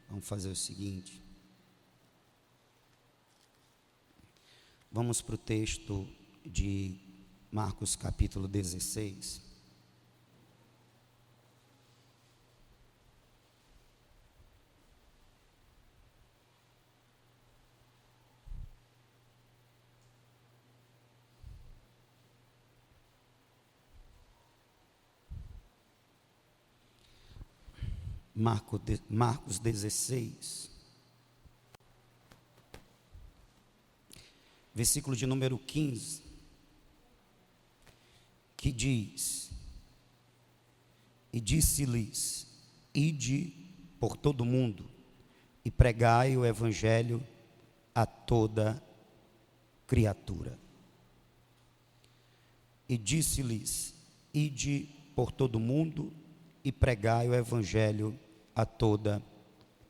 Vamos fazer o seguinte. Vamos para o texto de Marcos capítulo 16. Marcos 16, versículo de número 15, que diz: E disse-lhes: Ide por todo o mundo e pregai o evangelho a toda criatura. E disse-lhes: Ide por todo o mundo e pregai o evangelho a toda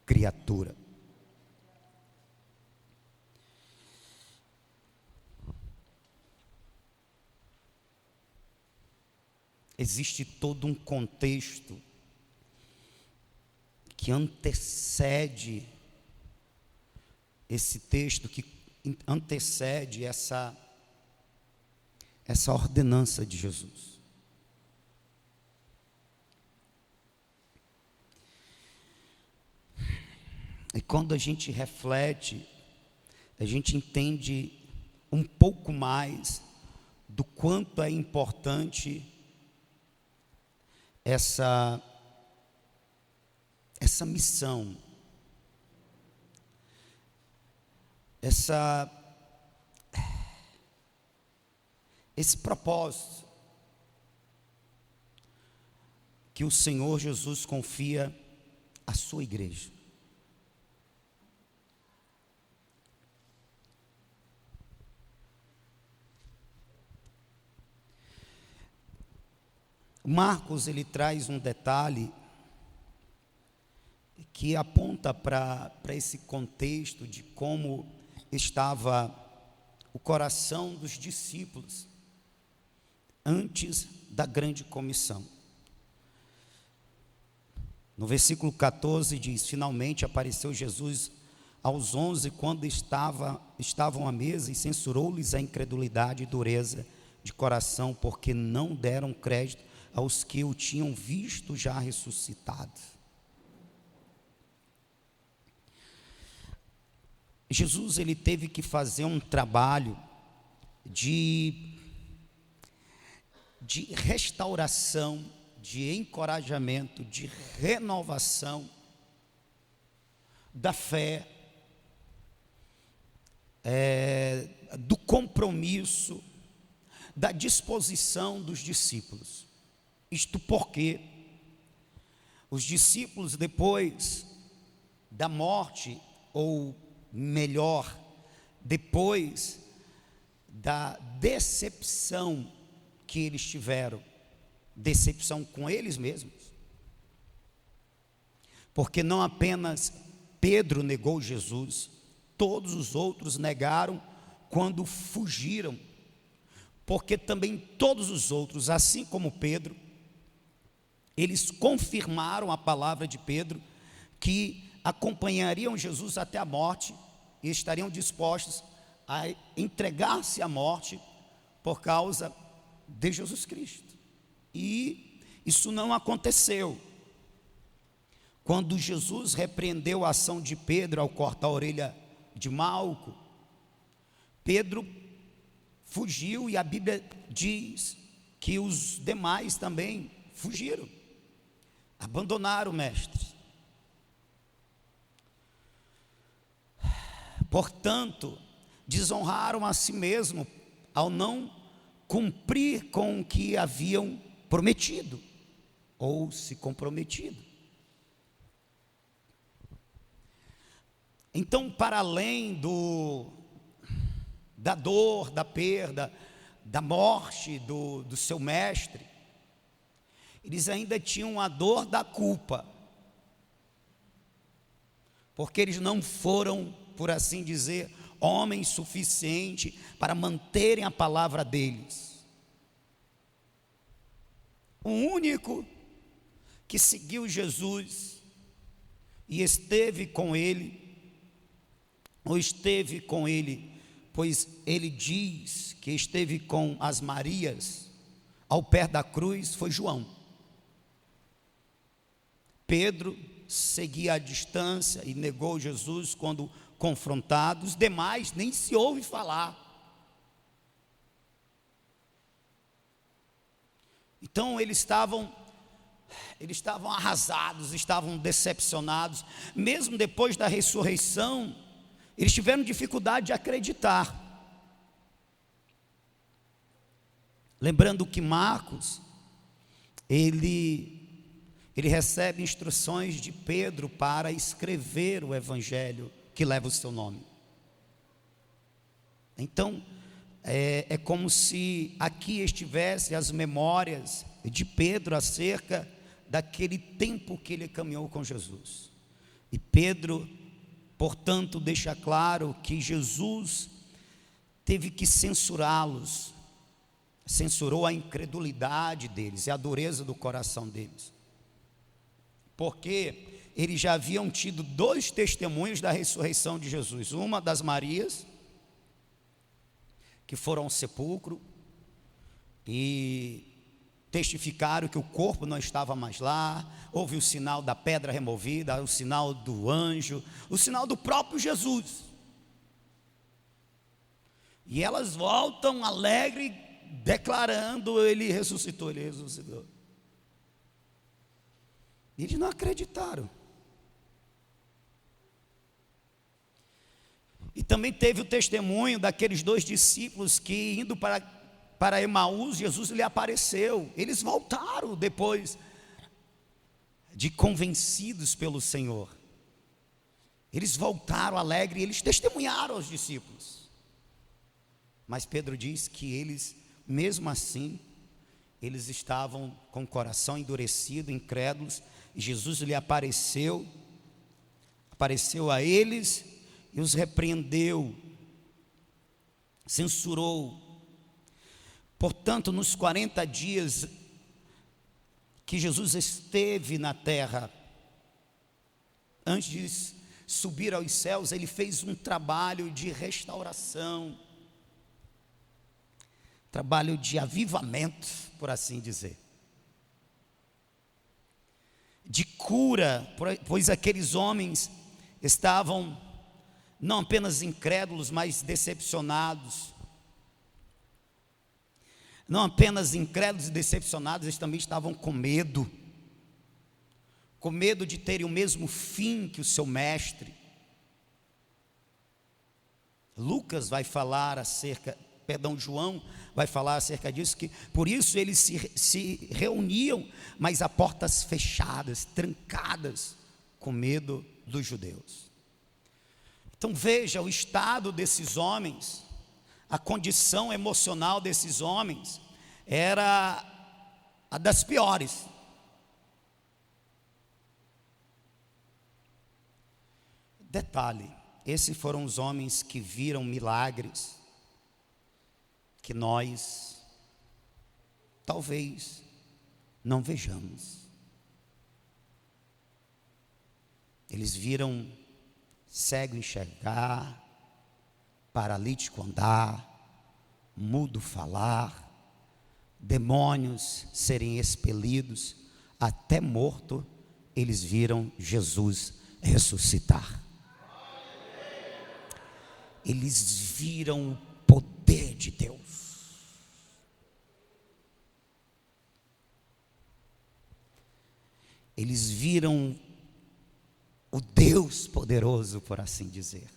criatura. Existe todo um contexto que antecede esse texto, que antecede essa ordenança de Jesus. E quando a gente reflete, a gente entende um pouco mais do quanto é importante essa missão, esse propósito que o Senhor Jesus confia à sua igreja. Marcos, ele traz um detalhe que aponta para esse contexto de como estava o coração dos discípulos antes da grande comissão. No versículo 14 diz: Finalmente apareceu Jesus aos 11 quando estavam à mesa, e censurou-lhes a incredulidade e dureza de coração, porque não deram crédito aos que o tinham visto já ressuscitado. Jesus, ele teve que fazer um trabalho de restauração, de encorajamento, de renovação da fé, do compromisso, da disposição dos discípulos. Isto porque os discípulos, depois da morte, ou melhor, depois da decepção que eles tiveram, decepção com eles mesmos, porque não apenas Pedro negou Jesus, todos os outros negaram quando fugiram, porque também todos os outros, assim como Pedro, eles confirmaram a palavra de Pedro, que acompanhariam Jesus até a morte e estariam dispostos a entregar-se à morte por causa de Jesus Cristo. E isso não aconteceu. Quando Jesus repreendeu a ação de Pedro ao cortar a orelha de Malco, Pedro fugiu, e a Bíblia diz que os demais também fugiram, abandonaram o mestre. Portanto, desonraram a si mesmo ao não cumprir com o que haviam prometido ou se comprometido. Então, para além da dor, da perda, da morte do seu mestre, eles ainda tinham a dor da culpa, porque eles não foram, por assim dizer, homens suficientes para manterem a palavra deles. O único que seguiu Jesus e esteve com ele, pois ele diz que esteve com as Marias ao pé da cruz, foi João. Pedro seguia à distância e negou Jesus quando confrontado. Os demais nem se ouve falar. Então eles estavam arrasados, estavam decepcionados. Mesmo depois da ressurreição, eles tiveram dificuldade de acreditar. Lembrando que Marcos, ele recebe instruções de Pedro para escrever o evangelho que leva o seu nome. Então, é como se aqui estivesse as memórias de Pedro acerca daquele tempo que ele caminhou com Jesus. E Pedro, portanto, deixa claro que Jesus teve que censurá-los, censurou a incredulidade deles e a dureza do coração deles, porque eles já haviam tido 2 testemunhos da ressurreição de Jesus. Uma das Marias, que foram ao sepulcro e testificaram que o corpo não estava mais lá. Houve o sinal da pedra removida, o sinal do anjo, o sinal do próprio Jesus. E elas voltam alegre, declarando: ele ressuscitou, ele ressuscitou. E eles não acreditaram. E também teve o testemunho daqueles 2 discípulos que, indo para Emaús, Jesus lhe apareceu. Eles voltaram depois de convencidos pelo Senhor. Eles voltaram alegres, eles testemunharam aos discípulos. Mas Pedro diz que eles, mesmo assim, eles estavam com o coração endurecido, incrédulos. E Jesus lhe apareceu a eles e os repreendeu, censurou. Portanto, nos 40 dias que Jesus esteve na terra, antes de subir aos céus, ele fez um trabalho de restauração, trabalho de avivamento, por assim dizer, de cura, pois aqueles homens estavam não apenas incrédulos, mas decepcionados. Não apenas incrédulos e decepcionados, eles também estavam com medo de terem o mesmo fim que o seu mestre. João vai falar acerca disso, que por isso eles se reuniam, mas a portas fechadas, trancadas, com medo dos judeus. Então veja o estado desses homens, a condição emocional desses homens era a das piores. Detalhe, esses foram os homens que viram milagres que nós talvez não vejamos. Eles viram cego enxergar, paralítico andar, mudo falar, demônios serem expelidos, até morto eles viram Jesus ressuscitar. Eles viram o poder de Deus. Eles viram o Deus poderoso, por assim dizer.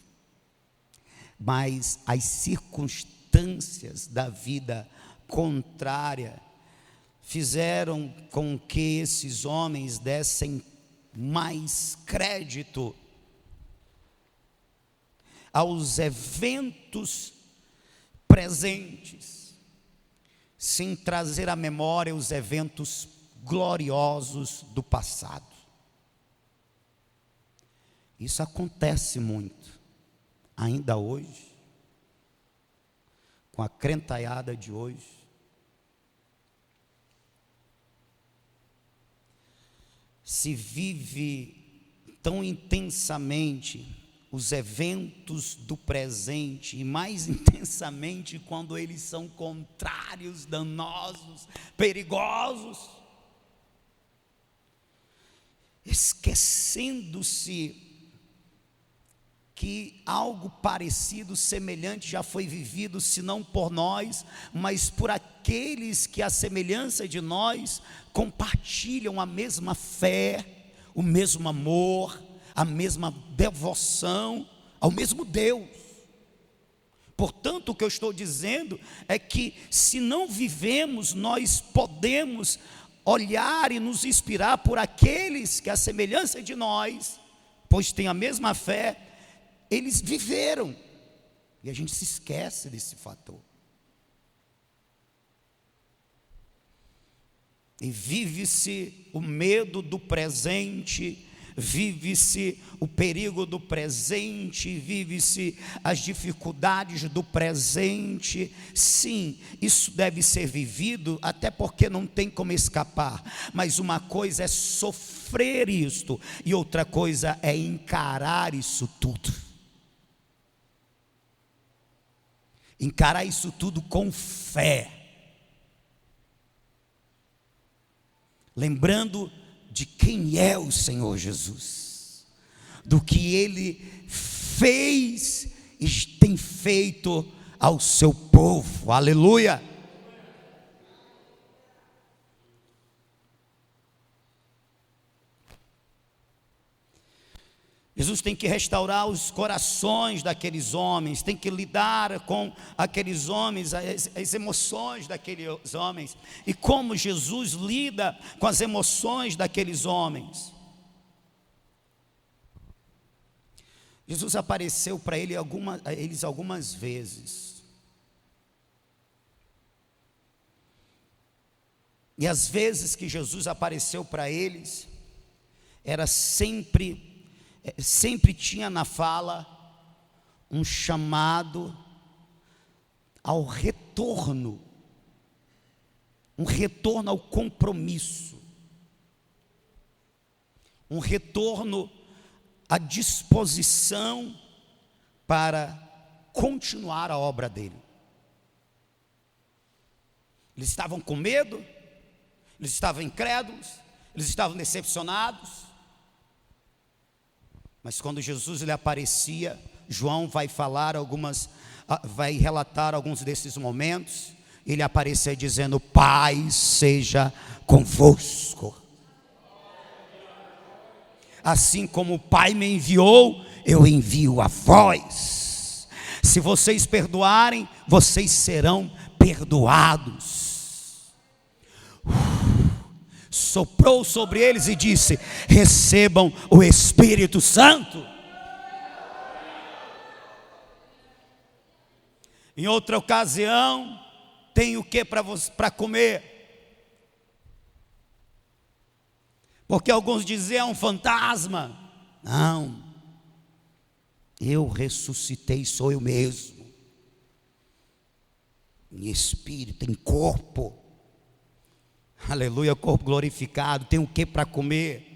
Mas as circunstâncias da vida contrária fizeram com que esses homens dessem mais crédito aos eventos presentes, sem trazer à memória os eventos gloriosos do passado. Isso acontece muito, ainda hoje, com a crentaiada de hoje. Se vive tão intensamente os eventos do presente, e mais intensamente quando eles são contrários, danosos, perigosos, esquecendo-se que algo parecido, semelhante já foi vivido, se não por nós, mas por aqueles que, à semelhança de nós, compartilham a mesma fé, o mesmo amor, a mesma devoção ao mesmo Deus. Portanto, o que eu estou dizendo é que, se não vivemos, nós podemos olhar e nos inspirar por aqueles que, à semelhança de nós, pois têm a mesma fé, eles viveram, e a gente se esquece desse fator. E vive-se o medo do presente, vive-se o perigo do presente, vive-se as dificuldades do presente. Sim, isso deve ser vivido, até porque não tem como escapar. Mas uma coisa é sofrer isto, e outra coisa é encarar isso tudo. Encarar isso tudo com fé. Lembrando de quem é o Senhor Jesus, do que Ele fez e tem feito ao seu povo, aleluia. Jesus tem que restaurar os corações daqueles homens, tem que lidar com aqueles homens, as emoções daqueles homens. E como Jesus lida com as emoções daqueles homens? Jesus apareceu para eles algumas vezes. E as vezes que Jesus apareceu para eles, era sempre tinha na fala um chamado ao retorno, um retorno ao compromisso, um retorno à disposição para continuar a obra dele. Eles estavam com medo, eles estavam incrédulos, eles estavam decepcionados. Mas quando Jesus lhe aparecia, João vai relatar alguns desses momentos. Ele aparecia dizendo: Pai seja convosco. Assim como o Pai me enviou, eu envio a vós. Se vocês perdoarem, vocês serão perdoados. Soprou sobre eles e disse: recebam o Espírito Santo. Em outra ocasião, tem o que para comer? Porque alguns diziam: é um fantasma. Não, eu ressuscitei, sou eu mesmo, em espírito, em corpo. Aleluia, corpo glorificado. Tem o que para comer?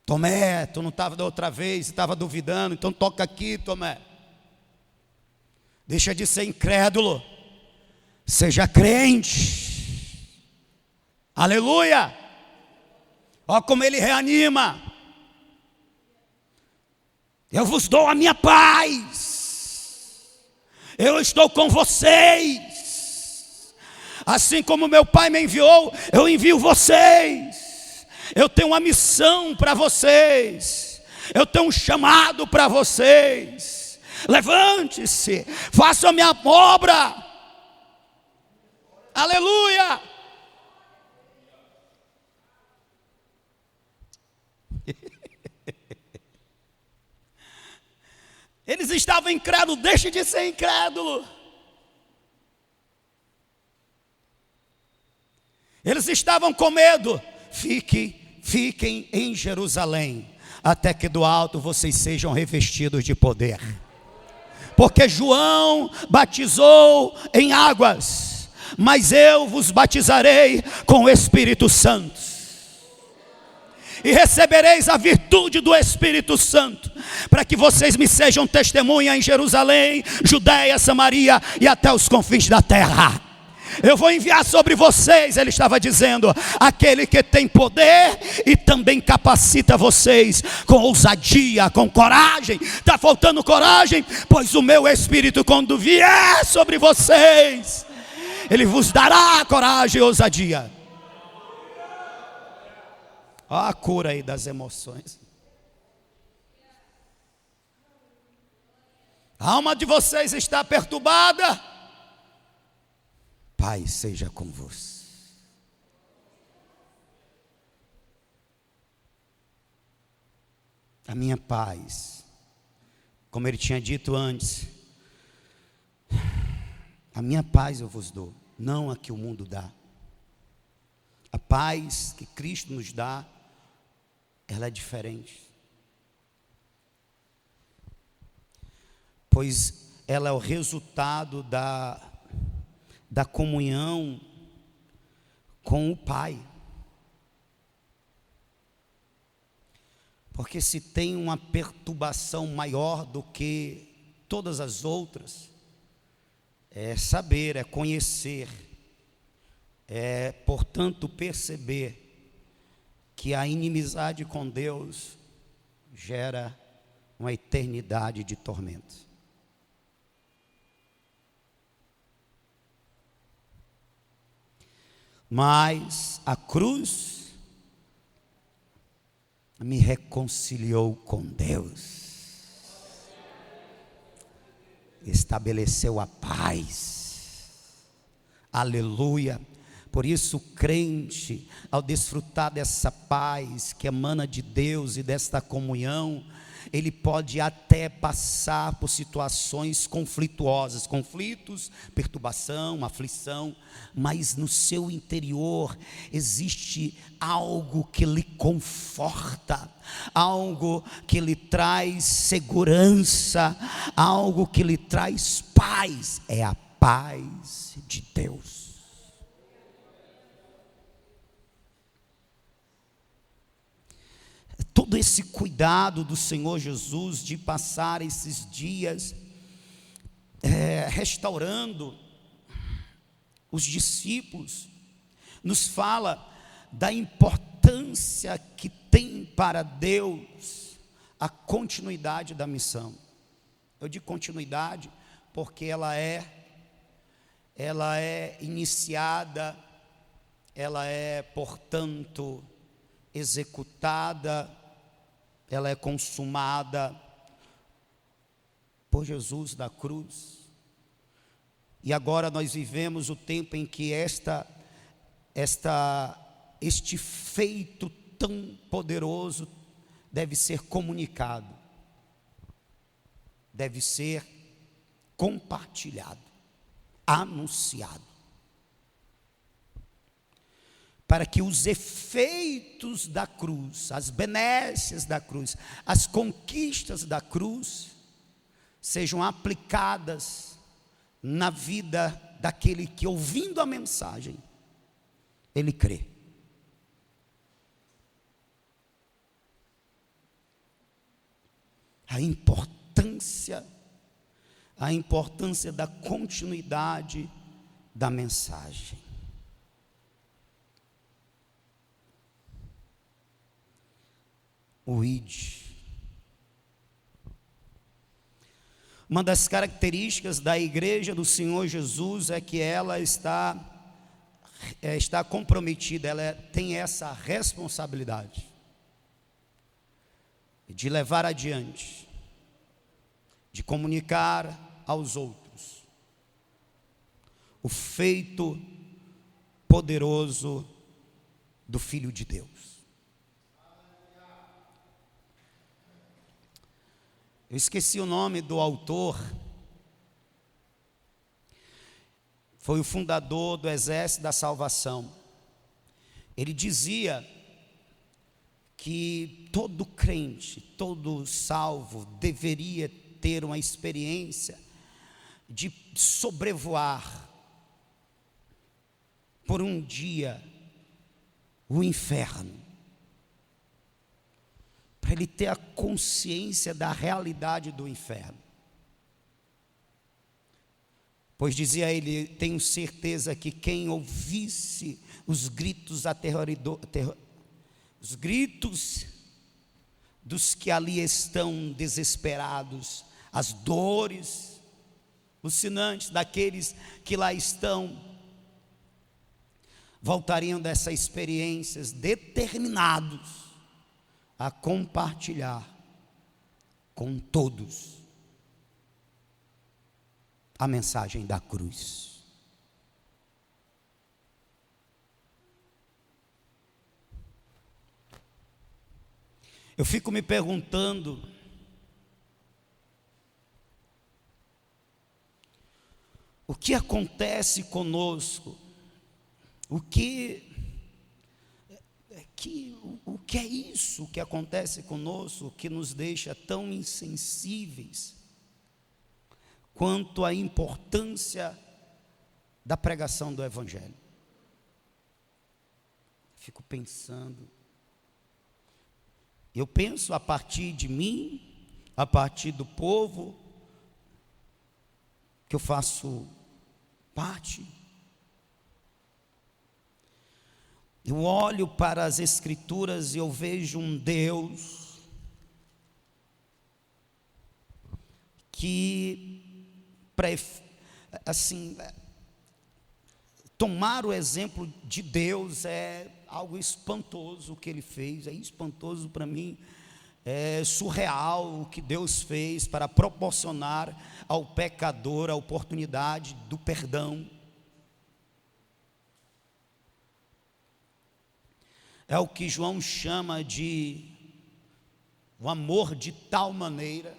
Tomé, tu não estava da outra vez, estava duvidando, então toca aqui, Tomé. Deixa de ser incrédulo, seja crente. Aleluia. Olha como ele reanima. Eu vos dou a minha paz, eu estou com vocês. Assim como meu Pai me enviou, eu envio vocês. Eu tenho uma missão para vocês, eu tenho um chamado para vocês. Levante-se, faça a minha obra. Aleluia. Eles estavam incrédulos, deixe de ser incrédulo. Eles estavam com medo. Fiquem em Jerusalém, até que do alto vocês sejam revestidos de poder. Porque João batizou em águas, mas eu vos batizarei com o Espírito Santo. e recebereis a virtude do Espírito Santo, para que vocês me sejam testemunha em Jerusalém, Judeia, Samaria e até os confins da terra. Eu vou enviar sobre vocês, ele estava dizendo, aquele que tem poder e também capacita vocês com ousadia, com coragem. Está faltando coragem? Pois o meu Espírito, quando vier sobre vocês, ele vos dará coragem e ousadia. Olha a cura aí das emoções. A alma de vocês está perturbada. Pai seja convosco. A minha paz, como ele tinha dito antes, a minha paz eu vos dou, não a que o mundo dá. A paz que Cristo nos dá, ela é diferente. Pois ela é o resultado da comunhão com o Pai. Porque se tem uma perturbação maior do que todas as outras, é saber, é conhecer, é, portanto, perceber que a inimizade com Deus gera uma eternidade de tormento. Mas a cruz me reconciliou com Deus, estabeleceu a paz, aleluia. Por isso o crente, ao desfrutar dessa paz que emana de Deus e desta comunhão, ele pode até passar por situações conflituosas, conflitos, perturbação, aflição, mas no seu interior existe algo que lhe conforta, algo que lhe traz segurança, algo que lhe traz paz, é a paz de Deus. Todo esse cuidado do Senhor Jesus de passar esses dias restaurando os discípulos, nos fala da importância que tem para Deus a continuidade da missão. Eu digo continuidade porque ela é iniciada, ela é, portanto, executada, ela é consumada por Jesus da cruz. E agora nós vivemos o tempo em que este feito tão poderoso deve ser comunicado, deve ser compartilhado, anunciado, para que os efeitos da cruz, as benesses da cruz, as conquistas da cruz, sejam aplicadas na vida daquele que, ouvindo a mensagem, ele crê. A importância da continuidade da mensagem. O ID. Uma das características da igreja do Senhor Jesus é que ela está comprometida, ela tem essa responsabilidade de levar adiante, de comunicar aos outros o feito poderoso do Filho de Deus. Eu esqueci o nome do autor, foi o fundador do Exército da Salvação. Ele dizia que todo crente, todo salvo deveria ter uma experiência de sobrevoar por um dia o inferno, para ele ter a consciência da realidade do inferno. Pois dizia ele: tenho certeza que quem ouvisse os gritos os gritos dos que ali estão desesperados, as dores alucinantes daqueles que lá estão, voltariam dessas experiências determinados a compartilhar com todos a mensagem da cruz. Eu fico me perguntando, o que acontece conosco? O que é isso que acontece conosco, que nos deixa tão insensíveis quanto à importância da pregação do Evangelho? Fico pensando. Eu penso a partir de mim, a partir do povo que eu faço parte. Eu olho para as Escrituras e eu vejo um Deus que, assim, tomar o exemplo de Deus é algo espantoso. O que Ele fez é espantoso para mim. É surreal o que Deus fez para proporcionar ao pecador a oportunidade do perdão. É o que João chama de o amor de tal maneira.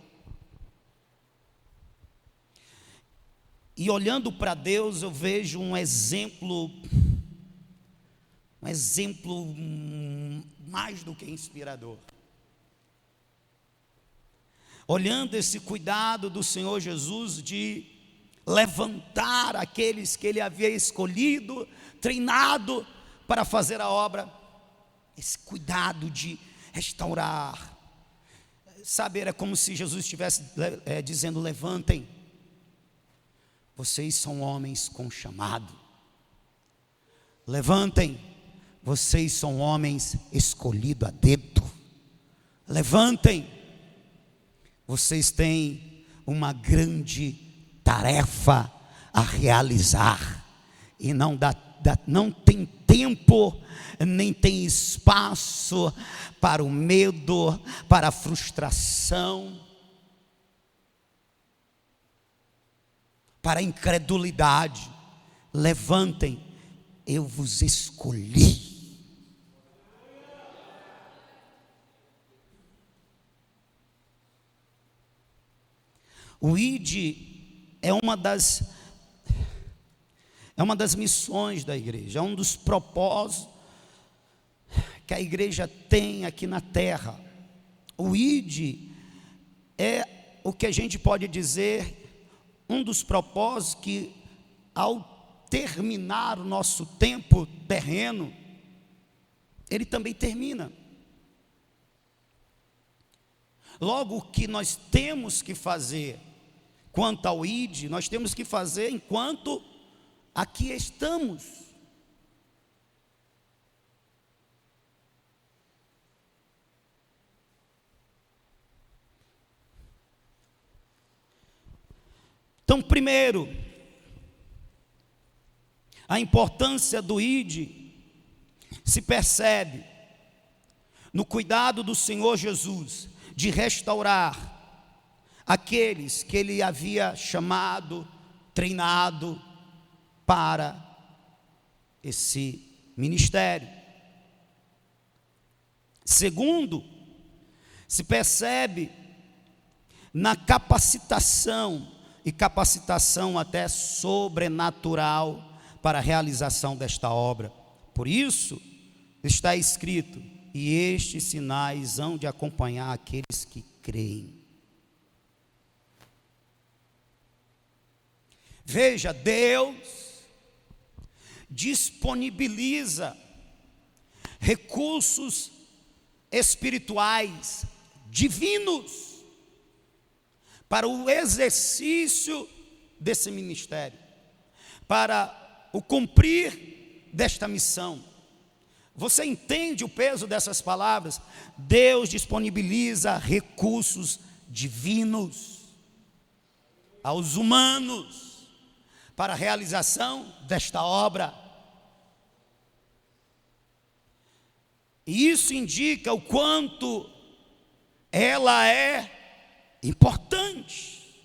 E olhando para Deus, eu vejo um exemplo mais do que inspirador. Olhando esse cuidado do Senhor Jesus de levantar aqueles que Ele havia escolhido, treinado para fazer a obra, esse cuidado de restaurar, sabe, era como se Jesus estivesse dizendo: levantem, vocês são homens com chamado, levantem, vocês são homens escolhidos a dedo, levantem, vocês têm uma grande tarefa a realizar, e não tem tempo, nem tem espaço para o medo, para a frustração, para a incredulidade. Levantem, eu vos escolhi. O ID é uma das missões da igreja, é um dos propósitos que a igreja tem aqui na terra. O ID é o que a gente pode dizer, um dos propósitos que, ao terminar o nosso tempo terreno, ele também termina. Logo, o que nós temos que fazer quanto ao ID, nós temos que fazer enquanto aqui estamos. Então, primeiro, a importância do ID se percebe no cuidado do Senhor Jesus de restaurar aqueles que Ele havia chamado, treinado para esse ministério. Segundo, se percebe na capacitação, e capacitação até sobrenatural, para a realização desta obra. Por isso está escrito: e estes sinais hão de acompanhar aqueles que creem. Veja, Deus disponibiliza recursos espirituais, divinos para o exercício desse ministério, para o cumprir desta missão. Você entende o peso dessas palavras? Deus disponibiliza recursos divinos aos humanos para a realização desta obra. E isso indica o quanto ela é importante,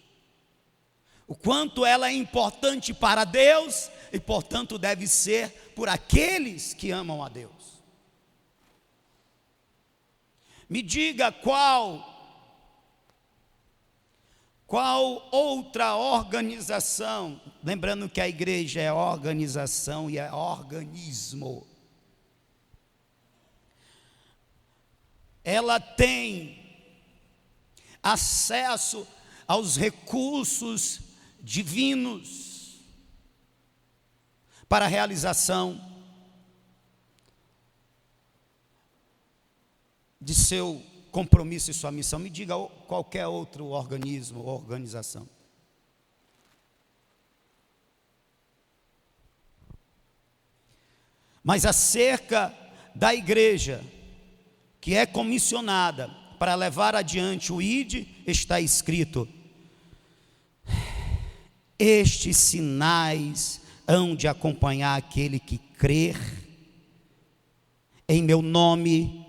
o quanto ela é importante para Deus e, portanto, deve ser por aqueles que amam a Deus. Me diga qual outra organização, lembrando que a igreja é organização e é organismo, ela tem acesso aos recursos divinos para a realização de seu compromisso e sua missão. Me diga qualquer outro organismo ou organização. Mas acerca da igreja que é comissionada para levar adiante o ID, está escrito: estes sinais hão de acompanhar aquele que crer, em meu nome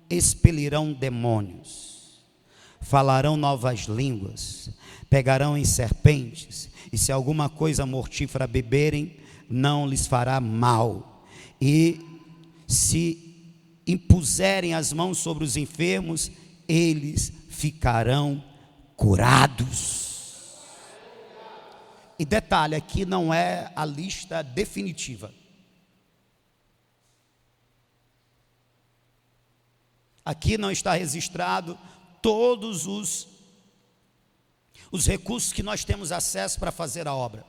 expelirão demônios, falarão novas línguas, pegarão em serpentes, e se alguma coisa mortífera beberem, não lhes fará mal, e se impuserem as mãos sobre os enfermos, eles ficarão curados. E detalhe, aqui não é a lista definitiva. Aqui não está registrado todos os recursos que nós temos acesso para fazer a obra.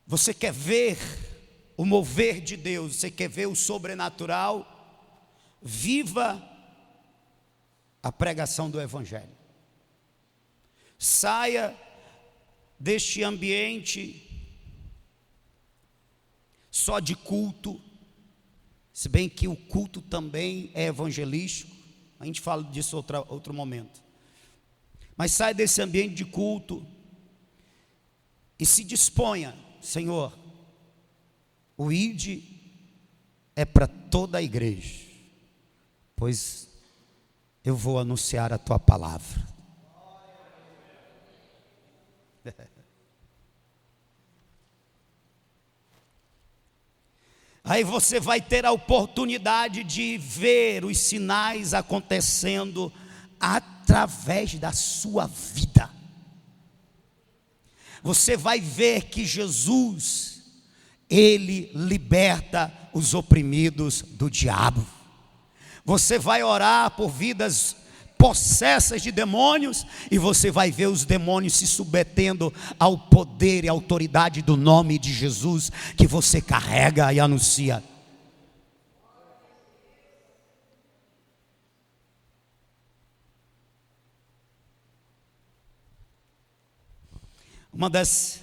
Você quer ver o mover de Deus, você quer ver o sobrenatural? Viva a pregação do Evangelho. Saia deste ambiente só de culto, se bem que o culto também é evangelístico, a gente fala disso outro momento. Mas saia desse ambiente de culto e se disponha: Senhor, o ID é para toda a igreja, pois eu vou anunciar a tua palavra. Aí você vai ter a oportunidade de ver os sinais acontecendo através da sua vida. Você vai ver que Jesus, Ele liberta os oprimidos do diabo. Você vai orar por vidas possessas de demônios, e você vai ver os demônios se submetendo ao poder e autoridade do nome de Jesus, que você carrega e anuncia. Uma das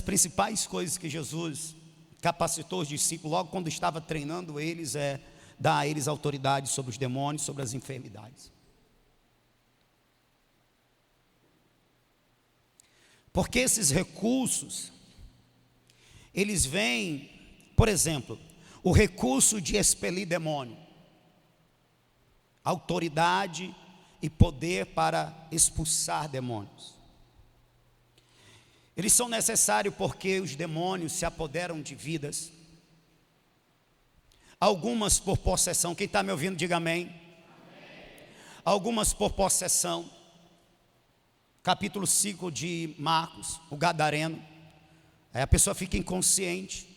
principais coisas que Jesus capacitou os discípulos, logo quando estava treinando eles, é dar a eles autoridade sobre os demônios, sobre as enfermidades. Porque esses recursos, eles vêm, por exemplo, o recurso de expelir demônio, autoridade e poder para expulsar demônios. Eles são necessários porque os demônios se apoderam de vidas, algumas por possessão. Quem está me ouvindo, diga amém. Amém. Algumas por possessão. Capítulo 5 de Marcos, o gadareno. Aí a pessoa fica inconsciente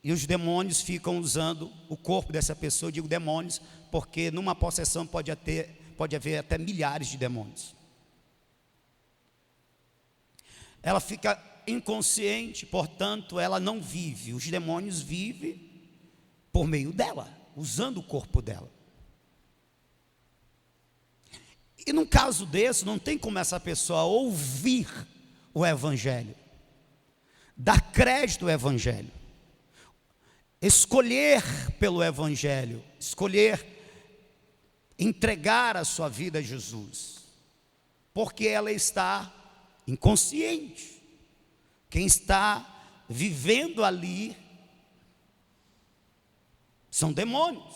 e os demônios ficam usando o corpo dessa pessoa. Eu digo demônios porque numa possessão pode haver até milhares de demônios. Ela fica inconsciente, portanto, ela não vive. Os demônios vivem por meio dela, usando o corpo dela. E num caso desse, não tem como essa pessoa ouvir o Evangelho, dar crédito ao Evangelho, escolher pelo Evangelho, escolher entregar a sua vida a Jesus, porque ela está inconsciente. Quem está vivendo ali são demônios.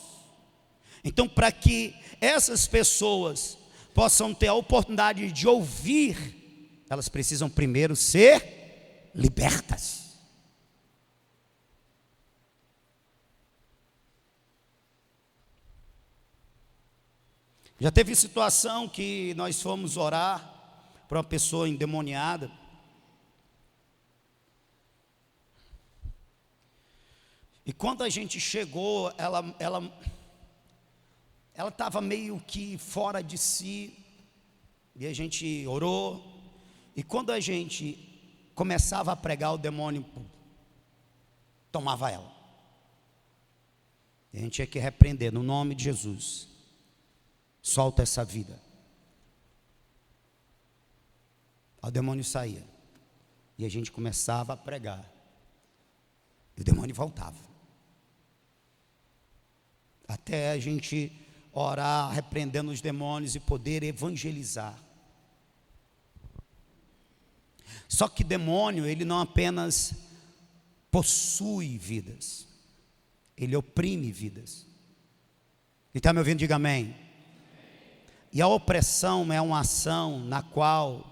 Então, para que essas pessoas possam ter a oportunidade de ouvir, elas precisam primeiro ser libertas. Já teve situação que nós fomos orar para uma pessoa endemoniada, e quando a gente chegou, ela estava meio que fora de si, e a gente orou, e quando a gente começava a pregar, o demônio tomava ela, e a gente tinha que repreender, no nome de Jesus, solta essa vida. O demônio saía, e a gente começava a pregar, e o demônio voltava, até a gente orar, repreendendo os demônios e poder evangelizar. Só que demônio, ele não apenas possui vidas, ele oprime vidas. Quem está me ouvindo, diga amém. E a opressão é uma ação na qual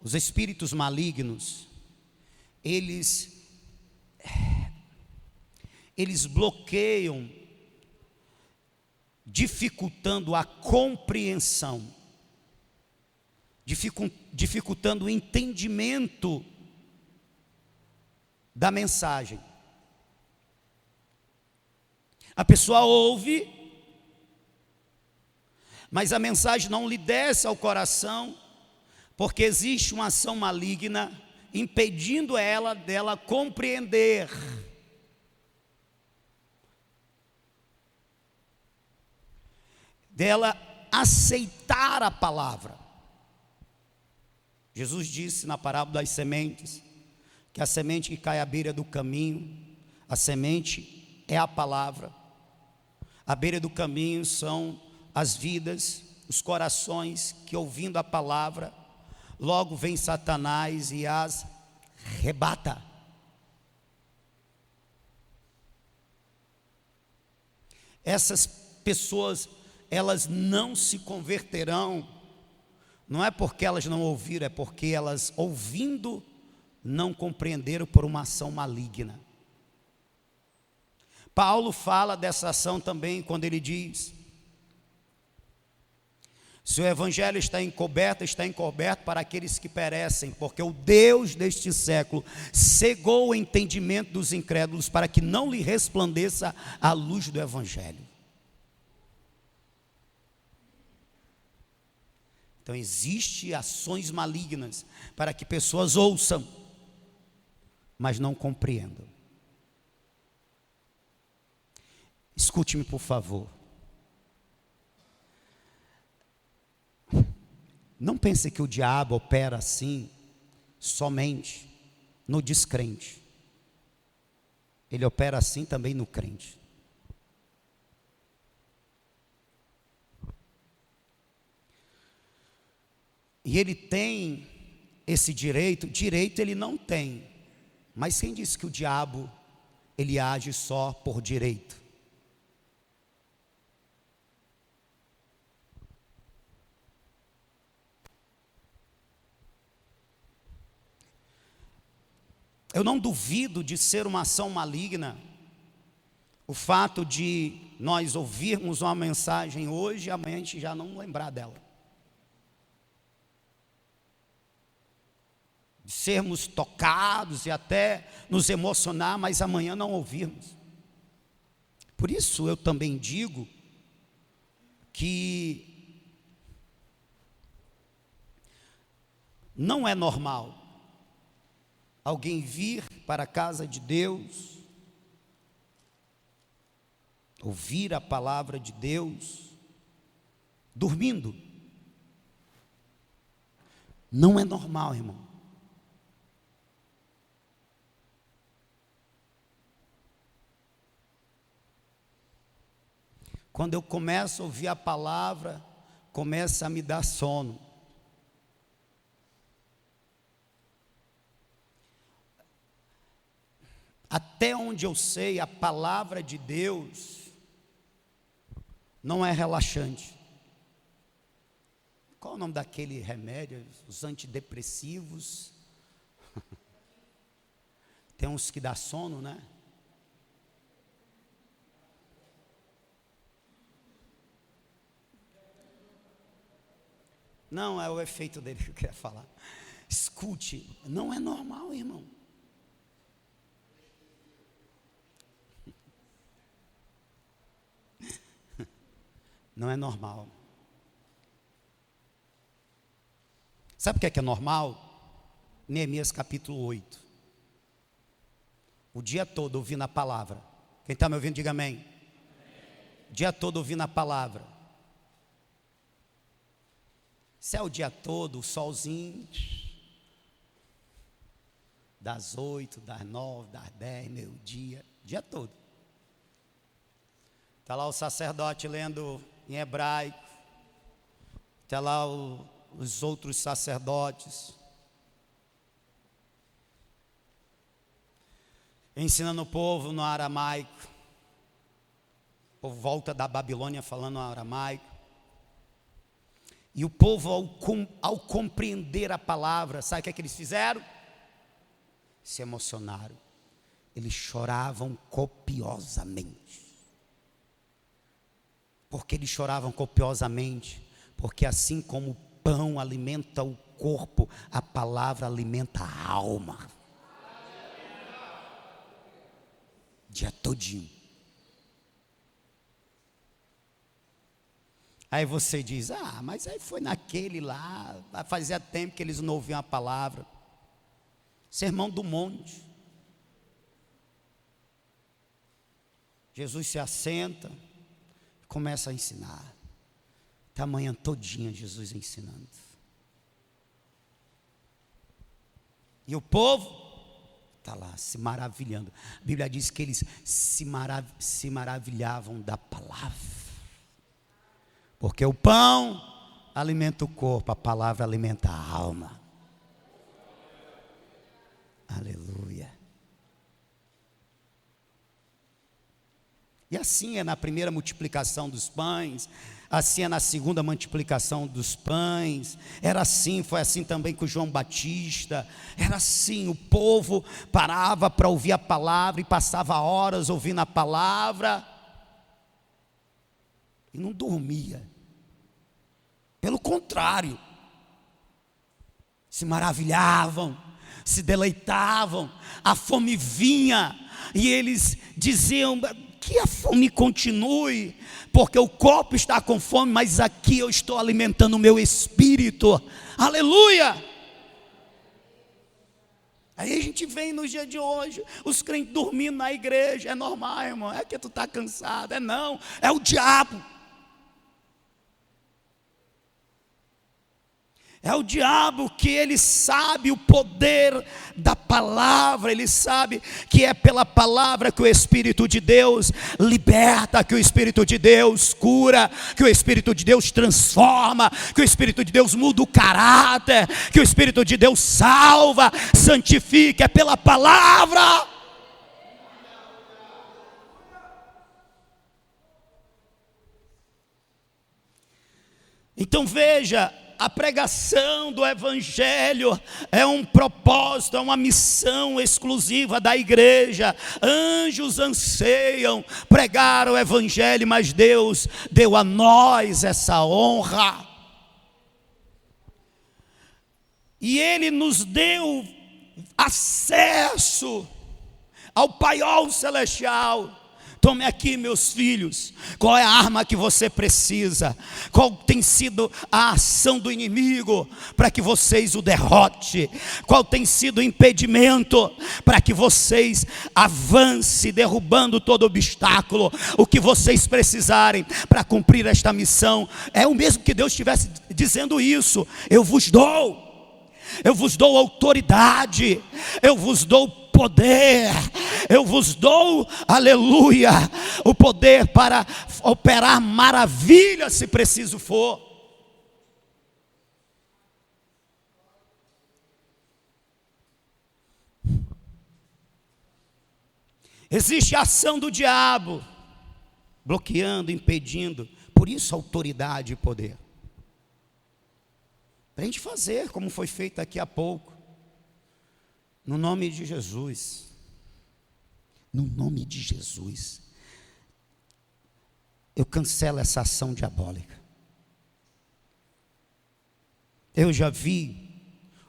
os espíritos malignos, eles bloqueiam, dificultando a compreensão, dificultando o entendimento da mensagem. A pessoa ouve, mas a mensagem não lhe desce ao coração, porque existe uma ação maligna impedindo ela dela compreender. Dela aceitar a palavra. Jesus disse na parábola das sementes, que a semente que cai à beira do caminho, a semente é a palavra. À beira do caminho são as vidas, os corações que, ouvindo a palavra, logo vem Satanás e as rebata. Essas pessoas, elas não se converterão, não é porque elas não ouviram, é porque elas, ouvindo, não compreenderam por uma ação maligna. Paulo fala dessa ação também quando ele diz: se o evangelho está encoberto para aqueles que perecem, porque o Deus deste século cegou o entendimento dos incrédulos para que não lhe resplandeça a luz do evangelho. Então existem ações malignas para que pessoas ouçam, mas não compreendam. Escute-me, por favor. Não pense que o diabo opera assim somente no descrente. Ele opera assim também no crente. E ele tem esse direito ele não tem. Mas quem disse que o diabo, ele age só por direito? Eu não duvido de ser uma ação maligna o fato de nós ouvirmos uma mensagem hoje e amanhã a gente já não lembrar dela. De sermos tocados e até nos emocionar, mas amanhã não ouvirmos. Por isso eu também digo que não é normal alguém vir para a casa de Deus, ouvir a palavra de Deus, dormindo. Não é normal, irmão. Quando eu começo a ouvir a palavra, começa a me dar sono. Até onde eu sei, a palavra de Deus não é relaxante. Qual o nome daquele remédio? Os antidepressivos. Tem uns que dá sono, né? Não, é o efeito dele que eu queria falar. Escute, não é normal, irmão. Não é normal. Sabe o que é normal? Neemias capítulo 8. O dia todo ouvindo a palavra. Quem está me ouvindo, diga amém. O dia todo ouvindo a palavra. Se é o dia todo, o solzinho, das 8, das 9, das 10, meio-dia, dia todo. Está lá o sacerdote lendo em hebraico, está lá os outros sacerdotes, ensinando o povo no aramaico. O povo volta da Babilônia falando aramaico. E o povo, ao compreender a palavra, sabe o que é que eles fizeram? Se emocionaram. Eles choravam copiosamente. Por que eles choravam copiosamente? Porque assim como o pão alimenta o corpo, a palavra alimenta a alma. Dia todinho. Aí você diz, mas aí foi naquele lá, fazia tempo que eles não ouviam a palavra. Sermão do monte. Jesus se assenta, começa a ensinar. Está a manhã todinha Jesus ensinando. E o povo está lá se maravilhando. A Bíblia diz que eles se maravilhavam da palavra. Porque o pão alimenta o corpo, a palavra alimenta a alma. Aleluia. E assim é na primeira multiplicação dos pães, assim é na segunda multiplicação dos pães, era assim, foi assim também com João Batista, era assim, o povo parava para ouvir a palavra e passava horas ouvindo a palavra, e não dormia, pelo contrário, se maravilhavam, se deleitavam, a fome vinha, e eles diziam, que a fome continue, porque o corpo está com fome, mas aqui eu estou alimentando o meu espírito, aleluia. Aí a gente vem no dia de hoje, os crentes dormindo na igreja, é normal, irmão, é que tu está cansado, não, é o diabo. É o diabo que ele sabe o poder da palavra, ele sabe que é pela palavra que o Espírito de Deus liberta, que o Espírito de Deus cura, que o Espírito de Deus transforma, que o Espírito de Deus muda o caráter, que o Espírito de Deus salva, santifica, é pela palavra. Então veja, a pregação do Evangelho é um propósito, é uma missão exclusiva da igreja. Anjos anseiam pregar o Evangelho, mas Deus deu a nós essa honra. E Ele nos deu acesso ao Paiol Celestial. Tome aqui, meus filhos, qual é a arma que você precisa, qual tem sido a ação do inimigo para que vocês o derrote, qual tem sido o impedimento para que vocês avancem, derrubando todo obstáculo. O que vocês precisarem para cumprir esta missão, é o mesmo que Deus estivesse dizendo isso: eu vos dou autoridade, eu vos dou poder, eu vos dou, aleluia, o poder para operar maravilhas se preciso for. Existe a ação do diabo, bloqueando, impedindo, por isso autoridade e poder. Para a gente fazer como foi feito aqui há pouco, no nome de Jesus, no nome de Jesus, eu cancelo essa ação diabólica. Eu já vi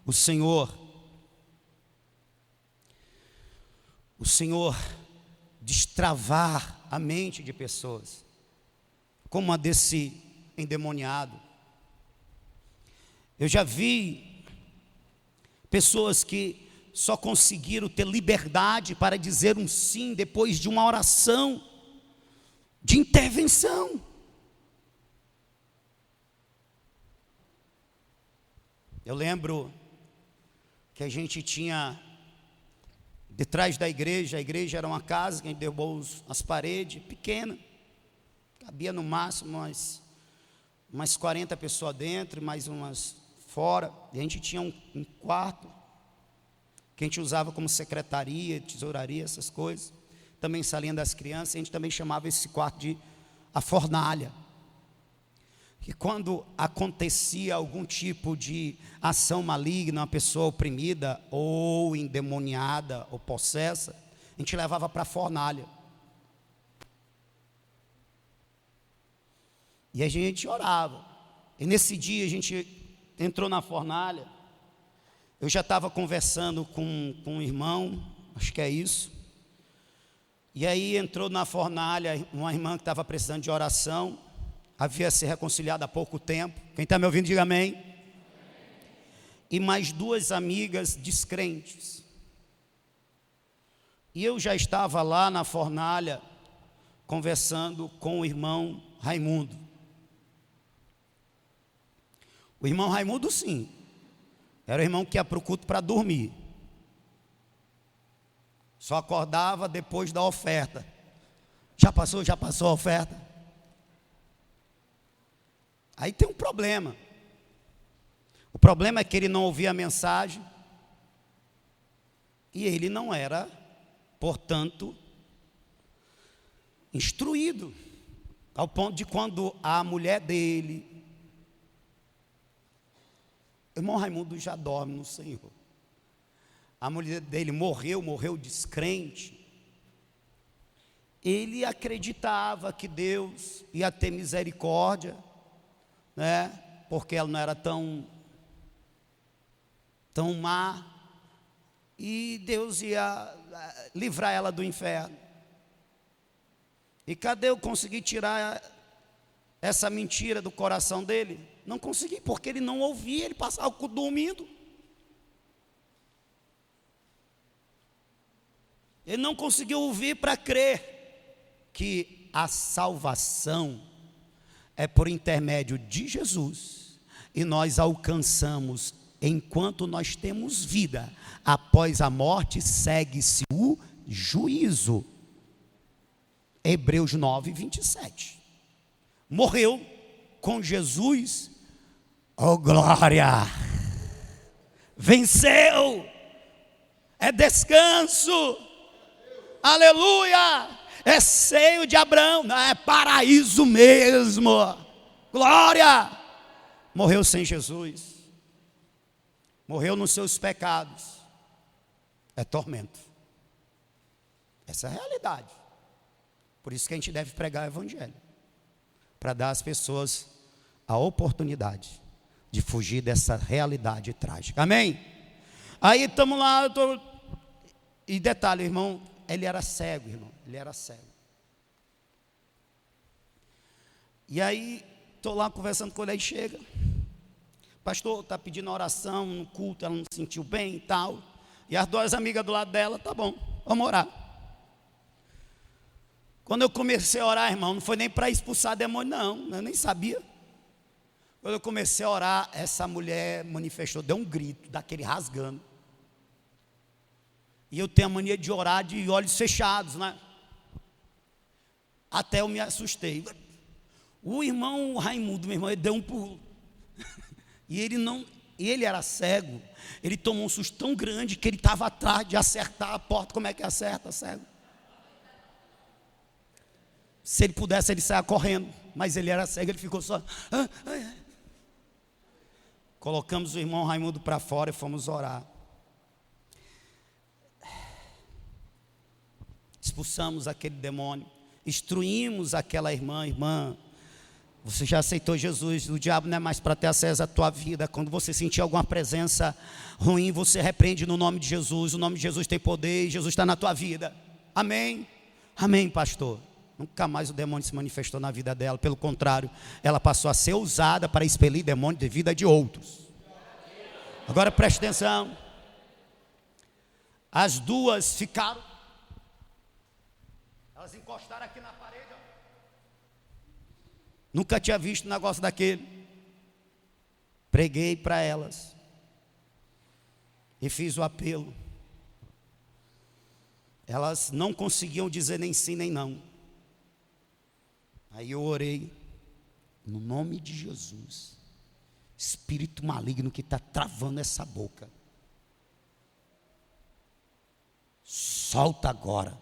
o Senhor destravar a mente de pessoas, como a desse endemoniado. Eu já vi pessoas que só conseguiram ter liberdade para dizer um sim depois de uma oração de intervenção. Eu lembro que a gente tinha detrás da igreja, a igreja era uma casa que a gente derrubou as paredes, pequena, cabia no máximo umas 40 pessoas dentro, mais umas fora, e a gente tinha um quarto que a gente usava como secretaria, tesouraria, essas coisas, também salinha das crianças. A gente também chamava esse quarto de a fornalha, que quando acontecia algum tipo de ação maligna, uma pessoa oprimida, ou endemoniada, ou possessa, a gente levava para a fornalha, e a gente orava. E nesse dia a gente entrou na fornalha. Eu já estava conversando com um irmão, acho que é isso, e aí entrou na fornalha uma irmã que estava precisando de oração, havia se reconciliado há pouco tempo. Quem está me ouvindo, diga amém. E mais duas amigas descrentes. E eu já estava lá na fornalha, conversando com o irmão Raimundo. O irmão Raimundo, sim, era o irmão que ia para o culto para dormir. Só acordava depois da oferta. Já passou a oferta? Aí tem um problema. O problema é que ele não ouvia a mensagem, e ele não era, portanto, instruído, ao ponto de quando a mulher dele, irmão Raimundo já dorme no Senhor, a mulher dele morreu descrente, ele acreditava que Deus ia ter misericórdia, né? Porque ela não era tão má, e Deus ia livrar ela do inferno. E cadê eu conseguir tirar essa mentira do coração dele? Não consegui, porque ele não ouvia, ele passava o culto dormindo. Ele não conseguiu ouvir para crer que a salvação é por intermédio de Jesus, e nós alcançamos enquanto nós temos vida. Após a morte segue-se o juízo. Hebreus 9, 27. Morreu com Jesus, oh glória, venceu, é descanso, aleluia, é seio de Abraão, não, é paraíso mesmo, glória. Morreu sem Jesus, morreu nos seus pecados, é tormento. Essa é a realidade. Por isso que a gente deve pregar o evangelho, para dar às pessoas a oportunidade de fugir dessa realidade trágica. Amém? Aí estamos lá, e detalhe, irmão, ele era cego, irmão, ele era cego. E aí, estou lá conversando com ele, aí chega, pastor, está pedindo oração no culto, ela não se sentiu bem e tal. E as duas amigas do lado dela, tá bom, vamos orar. Quando eu comecei a orar, irmão, não foi nem para expulsar demônio, não, eu nem sabia. Quando eu comecei a orar, essa mulher manifestou, deu um grito, daquele rasgando. E eu tenho a mania de orar de olhos fechados, né? Até eu me assustei. O irmão Raimundo, meu irmão, ele deu um pulo. E ele era cego. Ele tomou um susto tão grande que ele estava atrás de acertar a porta. Como é que acerta, cego? Se ele pudesse, ele saia correndo. Mas ele era cego, ele ficou só. Colocamos o irmão Raimundo para fora e fomos orar. Expulsamos aquele demônio. Instruímos aquela irmã. Você já aceitou Jesus, o diabo não é mais para ter acesso à tua vida. Quando você sentir alguma presença ruim, você repreende no nome de Jesus. O nome de Jesus tem poder e Jesus está na tua vida. Amém? Amém, pastor. Nunca mais o demônio se manifestou na vida dela. Pelo contrário, ela passou a ser usada para expelir demônio de vida de outros. Agora preste atenção. As duas ficaram. Elas encostaram aqui na parede. Nunca tinha visto um negócio daquele. Preguei para elas. E fiz o apelo. Elas não conseguiam dizer nem sim nem não. Aí eu orei. No nome de Jesus. Espírito maligno que está travando essa boca. Solta agora.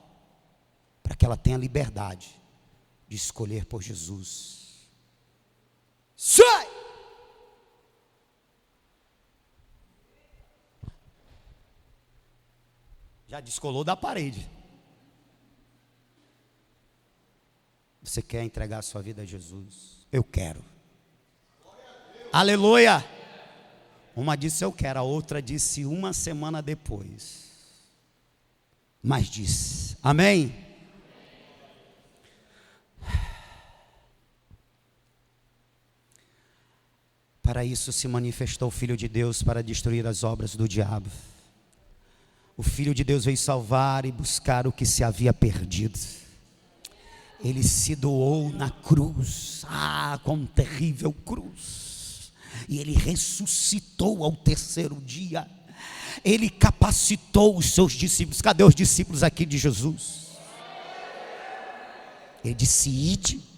Para que ela tenha liberdade de escolher por Jesus. Sai! Já descolou da parede. Você quer entregar a sua vida a Jesus? Eu quero. Aleluia! Uma disse eu quero, a outra disse uma semana depois. Mas disse, amém? Para isso se manifestou o Filho de Deus para destruir as obras do diabo. O Filho de Deus veio salvar e buscar o que se havia perdido. Ele se doou na cruz. Quão terrível cruz. E ele ressuscitou ao terceiro dia. Ele capacitou os seus discípulos. Cadê os discípulos aqui de Jesus? Ele disse, ide.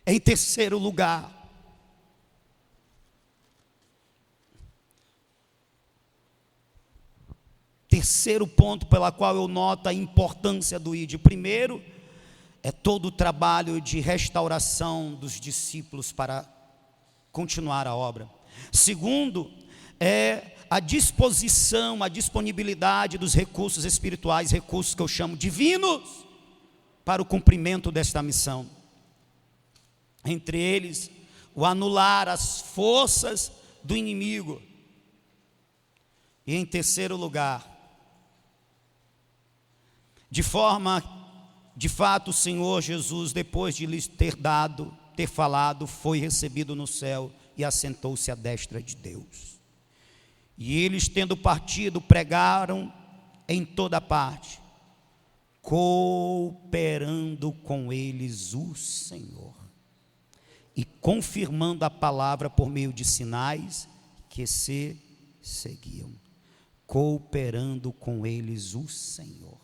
Em terceiro lugar, terceiro ponto pela qual eu noto a importância do ID. Primeiro, é todo o trabalho de restauração dos discípulos para continuar a obra. Segundo, é a disposição, a disponibilidade dos recursos espirituais, recursos que eu chamo divinos, para o cumprimento desta missão. Entre eles, o anular as forças do inimigo. E em terceiro lugar, de fato, o Senhor Jesus, depois de lhes ter falado, foi recebido no céu e assentou-se à destra de Deus. E eles, tendo partido, pregaram em toda parte, cooperando com eles o Senhor. E confirmando a palavra por meio de sinais que se seguiam. Cooperando com eles o Senhor.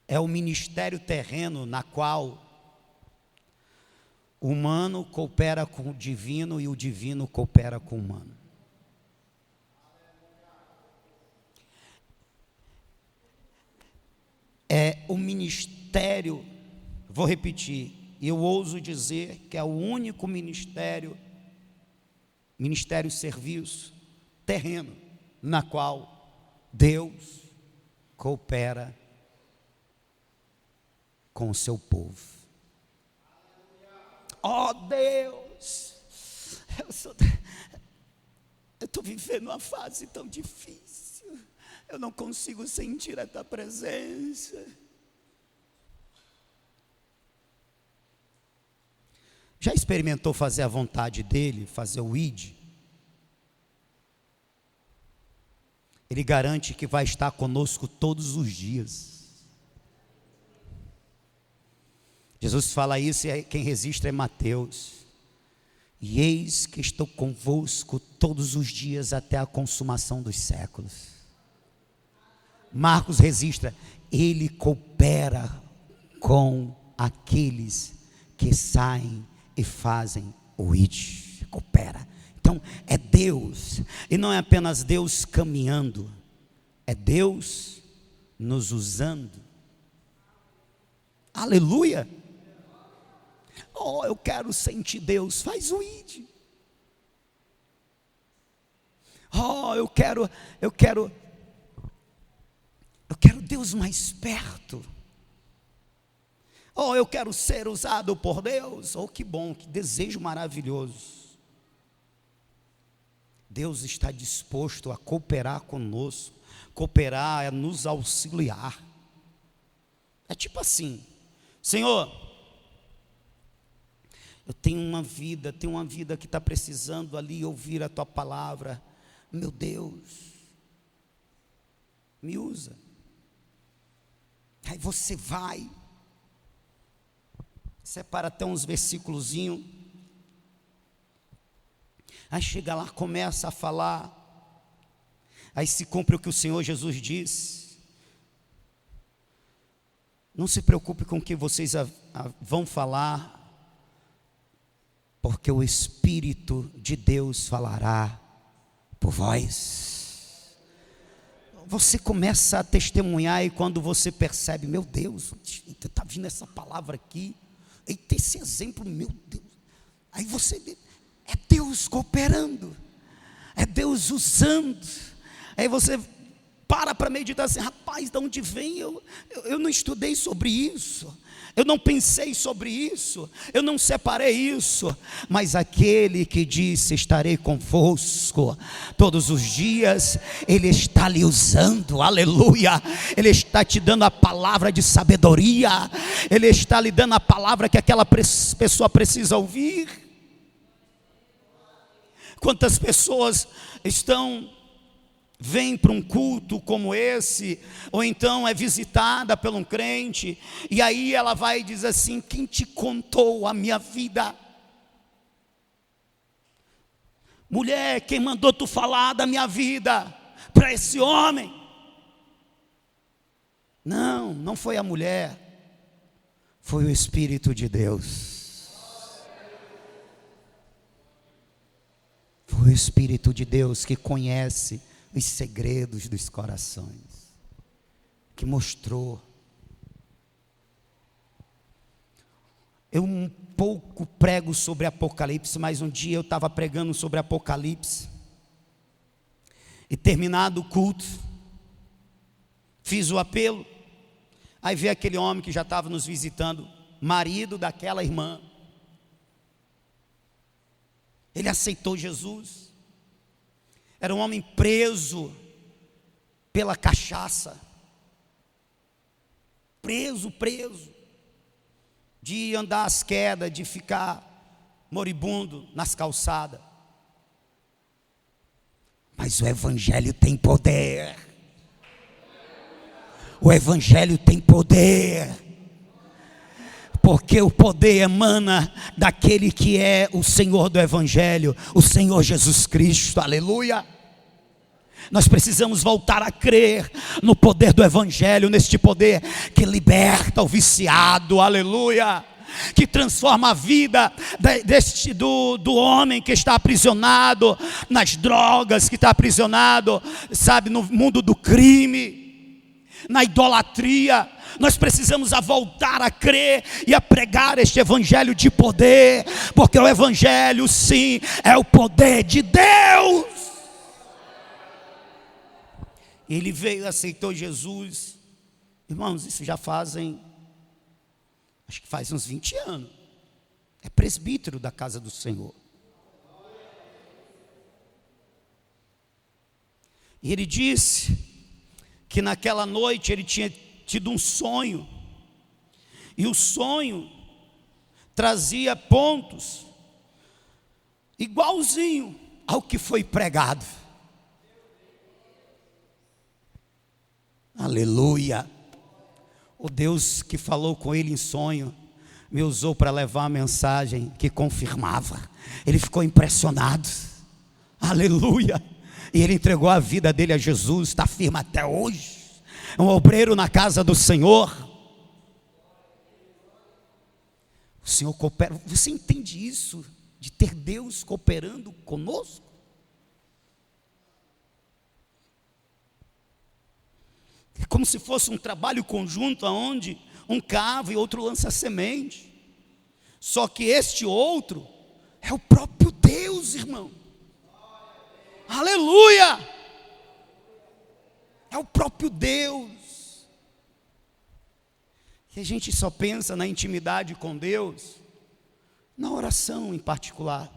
É o ministério terreno na qual o humano coopera com o divino e o divino coopera com o humano. É o ministério, vou repetir, eu ouso dizer que é o único ministério serviço terreno, na qual Deus coopera com o seu povo. Oh Deus, eu estou vivendo uma fase tão difícil. Eu não consigo sentir a tua presença. Já experimentou fazer a vontade dele, fazer o ID? Ele garante que vai estar conosco todos os dias. Jesus fala isso e quem registra é Mateus. E eis que estou convosco todos os dias até a consumação dos séculos. Marcos registra, ele coopera com aqueles que saem e fazem o ID, coopera. Então é Deus, e não é apenas Deus caminhando, é Deus nos usando. Aleluia. Oh, eu quero sentir Deus, faz o ID. Oh, eu quero Deus mais perto. Oh, eu quero ser usado por Deus. Oh, que bom, que desejo maravilhoso. Deus está disposto a cooperar conosco. Cooperar é nos auxiliar. É tipo assim: Senhor, eu tenho uma vida que está precisando ali ouvir a tua palavra. Meu Deus, me usa. Aí você vai, separa até uns versículozinhos, aí chega lá, começa a falar, aí se cumpre o que o Senhor Jesus disse. Não se preocupe com o que vocês vão falar, porque o Espírito de Deus falará por vós. Você começa a testemunhar, e quando você percebe, meu Deus, está vindo essa palavra aqui, eita, esse exemplo, meu Deus, aí você vê, é Deus cooperando, é Deus usando. Aí você para meditar assim: rapaz, de onde vem? Eu não estudei sobre isso, eu não pensei sobre isso, eu não separei isso. Mas aquele que disse: estarei convosco todos os dias, Ele está lhe usando, aleluia. Ele está te dando a palavra de sabedoria, Ele está lhe dando a palavra que aquela pessoa precisa ouvir. Quantas pessoas vem para um culto como esse, ou então é visitada por um crente, e aí ela vai e diz assim: quem te contou a minha vida? Mulher, quem mandou tu falar da minha vida para esse homem? Não foi a mulher, foi o Espírito de Deus. Foi o Espírito de Deus que conhece os segredos dos corações, que mostrou. Eu um pouco prego sobre Apocalipse, mas um dia eu estava pregando sobre Apocalipse, e terminado o culto, fiz o apelo, aí veio aquele homem que já estava nos visitando, marido daquela irmã. Ele aceitou Jesus. Era um homem preso pela cachaça, preso, de andar às quedas, de ficar moribundo nas calçadas. Mas o Evangelho tem poder. O Evangelho tem poder, porque o poder emana daquele que é o Senhor do Evangelho, o Senhor Jesus Cristo, aleluia. Nós precisamos voltar a crer no poder do Evangelho, neste poder que liberta o viciado, aleluia, que transforma a vida do homem que está aprisionado nas drogas, que está aprisionado, sabe, no mundo do crime, na idolatria. Nós precisamos voltar a crer e a pregar este Evangelho de poder, porque o Evangelho, sim, é o poder de Deus. Ele veio, aceitou Jesus. Irmãos, isso já acho que faz uns 20 anos. É presbítero da casa do Senhor. E ele disse: que naquela noite ele tinha tido um sonho, e o sonho trazia pontos igualzinho ao que foi pregado. Aleluia! O Deus que falou com ele em sonho me usou para levar a mensagem que confirmava. Ele ficou impressionado. Aleluia! E ele entregou a vida dele a Jesus, está firme até hoje. É um obreiro na casa do Senhor. O Senhor coopera. Você entende isso? De ter Deus cooperando conosco? É como se fosse um trabalho conjunto, onde um cava e outro lança semente. Só que este outro é o próprio Deus, irmão. Aleluia! É o próprio Deus. E a gente só pensa na intimidade com Deus na oração em particular.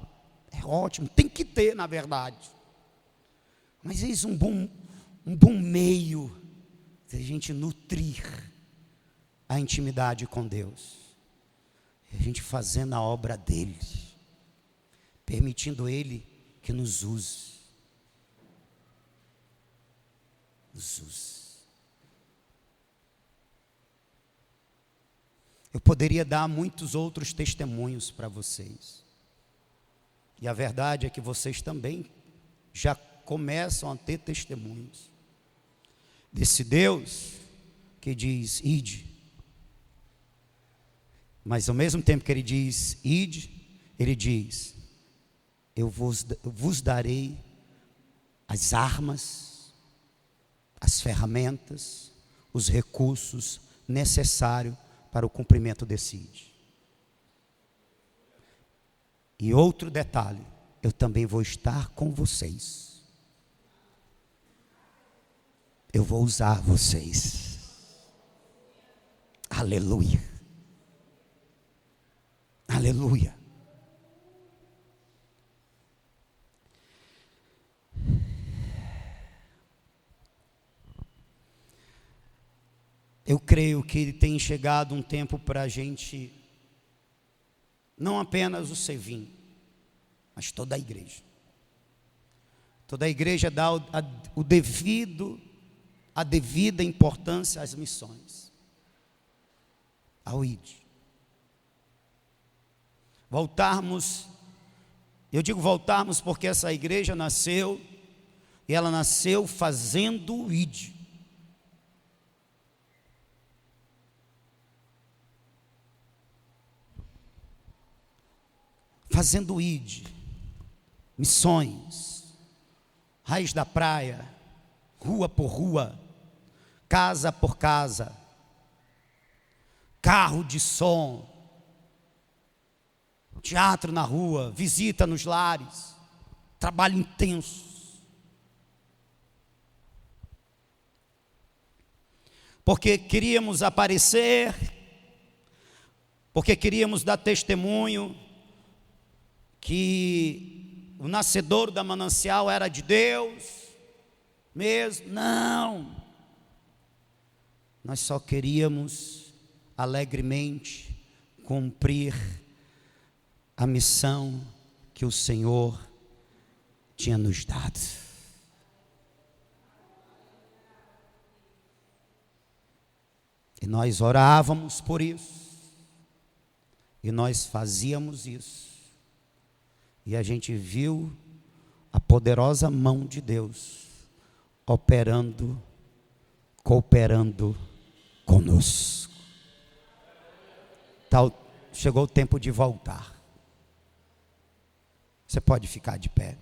É ótimo, tem que ter, na verdade. Mas eis um bom meio de a gente nutrir a intimidade com Deus. E a gente fazendo a obra dele, permitindo ele que nos use. Eu poderia dar muitos outros testemunhos para vocês, e a verdade é que vocês também já começam a ter testemunhos desse Deus que diz: ide. Mas ao mesmo tempo que ele diz ide, ele diz: eu vos darei as armas, as ferramentas, os recursos necessários para o cumprimento desse ide. E outro detalhe, eu também vou estar com vocês. Eu vou usar vocês. Aleluia. Aleluia. Eu creio que tem chegado um tempo para a gente, não apenas o Sevim, mas toda a igreja. Toda a igreja dá a devida importância às missões, ao ID. Voltarmos, eu digo voltarmos porque essa igreja nasceu, e ela nasceu fazendo o ID. Fazendo o ID, missões, Raiz da Praia, rua por rua, casa por casa, carro de som, teatro na rua, visita nos lares, trabalho intenso. Porque queríamos aparecer, porque queríamos dar testemunho que o nascedouro da Manancial era de Deus mesmo. Não, nós só queríamos alegremente cumprir a missão que o Senhor tinha nos dado. E nós orávamos por isso, e nós fazíamos isso, e a gente viu a poderosa mão de Deus operando, cooperando conosco. Chegou o tempo de voltar. Você pode ficar de pé.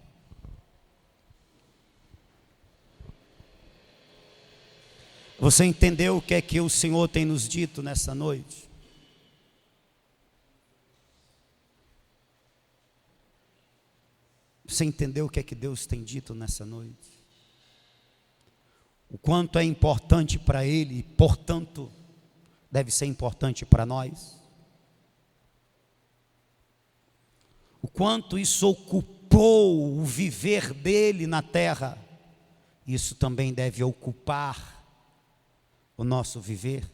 Você entendeu o que é que o Senhor tem nos dito nessa noite? Você entendeu o que é que Deus tem dito nessa noite? O quanto é importante para Ele, e portanto, deve ser importante para nós? O quanto isso ocupou o viver dele na terra, isso também deve ocupar o nosso viver?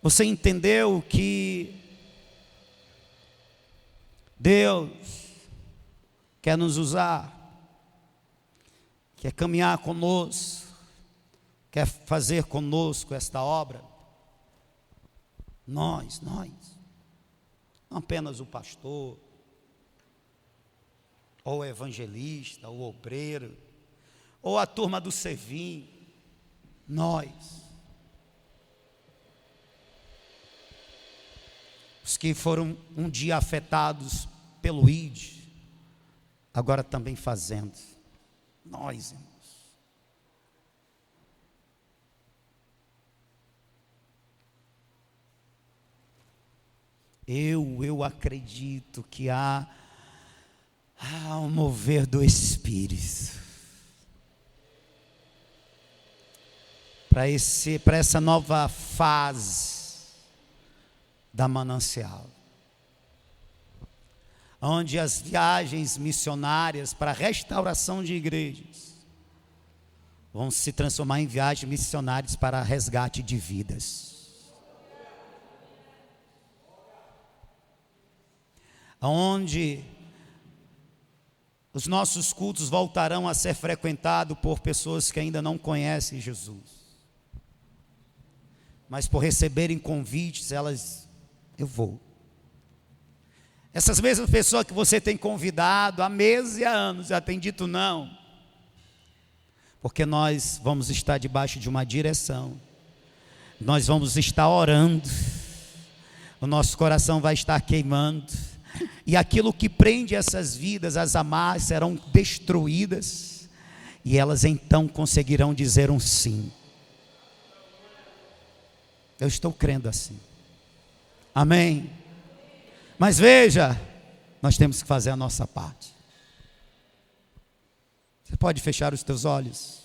Você entendeu que Deus quer nos usar, quer caminhar conosco, quer fazer conosco esta obra? Nós, não apenas o pastor, ou o evangelista, ou o obreiro, ou a turma do Sevim, nós, os que foram um dia afetados pelo ID, agora também fazendo, nós, irmãos. Eu acredito que há um mover do Espírito para essa nova fase da Manancial, onde as viagens missionárias para a restauração de igrejas vão se transformar em viagens missionárias para resgate de vidas. Onde os nossos cultos voltarão a ser frequentados por pessoas que ainda não conhecem Jesus, mas por receberem convites, eu vou. Essas mesmas pessoas que você tem convidado há meses e há anos, já tem dito não, porque nós vamos estar debaixo de uma direção, nós vamos estar orando, o nosso coração vai estar queimando, e aquilo que prende essas vidas, as amarras, serão destruídas, e elas então conseguirão dizer um sim. Eu estou crendo assim, amém? Mas veja, nós temos que fazer a nossa parte. Você pode fechar os teus olhos?